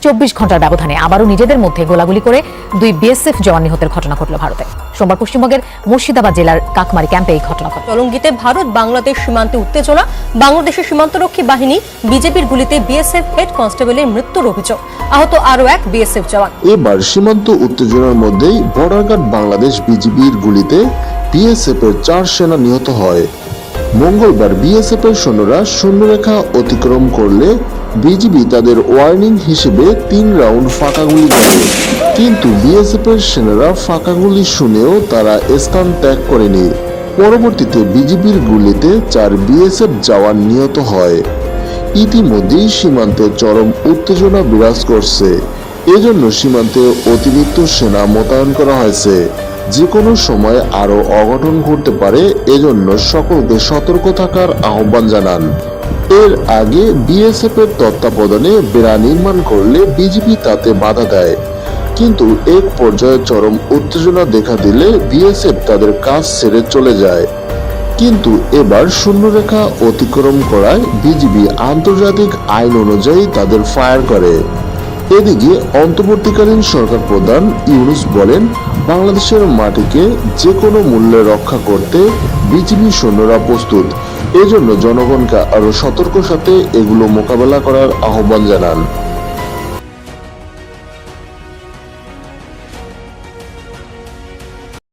24 ঘন্টার ব্যবধানে আবারও নিজেদের মধ্যে গোলাগুলি করে 2 বিএসএফ জওয়ান নিহতের ঘটনা ঘটল ভারতে। সোমবার পশ্চিমবঙ্গের মুর্শিদাবাদ জেলার কাকমারি ক্যাম্পে এই ঘটনা ঘটে। টলঙ্গিতে ভারত বাংলাদেশ সীমান্তে উত্তেজনা, বাংলাদেশের সীমান্তরক্ষী বাহিনী বিজেপির গুলিতে বিএসএফ হেড কনস্টেবলের মৃত্যুর অভিযোগ, আহত আরও এক বিএসএফ জওয়ান। এবার সীমান্ত উত্তেজনার মধ্যেই বর্ডার গার্ড বাংলাদেশ বিজিবির গুলিতে বিএসএফ এর 4 সেনা নিহত হয়। মঙ্গলবার বিএসএফ এর সৈন্যরা শূন্যরেখা অতিক্রম করলে বিজিবি তাদের ওয়ার্নিং হিসেবে 3 রাউন্ড ফাঁকা গুলি করে, কিন্তু বিএসএফ এর সেনারা ফাঁকা গুলি শুনেও তারা স্থান ত্যাগ করেনি। পরবর্তীতে বিজিবির গুলিতে 4 বিএসএফ জওয়ান নিহত হয়। ইতিমধ্যেই সীমান্তে চরম উত্তেজনা বিরাজ করছে, এজন্য সীমান্তে অতিরিক্ত সেনা মোতায়েন করা হয়েছে। যে কোনো সময় আরো অঘটন ঘটতে পারে, এজন্য সকলকে সতর্ক থাকার আহ্বান জানান। এর আগে বিএসএফ এর তত্ত্বাবধানে বেড়া নির্মাণ করলে বিজিবি তাতে বাধা দেয়, কিন্তু এক পর্যায়ে চরম উত্তেজনা দেখা দিলে বিএসএফ তাদের কাজ ছেড়ে চলে যায়। কিন্তু এবার শূন্যরেখা অতিক্রম করায় বিজিবি আন্তর্জাতিক আইন অনুযায়ী তাদের ফায়ার করে। এদিকে অন্তর্বর্তীকালীন সরকার প্রধান ইউনূস বলেন, বাংলাদেশের মাটিকে যে কোনো মূল্যে রক্ষা করতে বিজিবি সৈন্যরা প্রস্তুত, এজন্য জনগণকে আরো সতর্ক সাথে এগুলো মোকাবেলা করার আহ্বান জানান।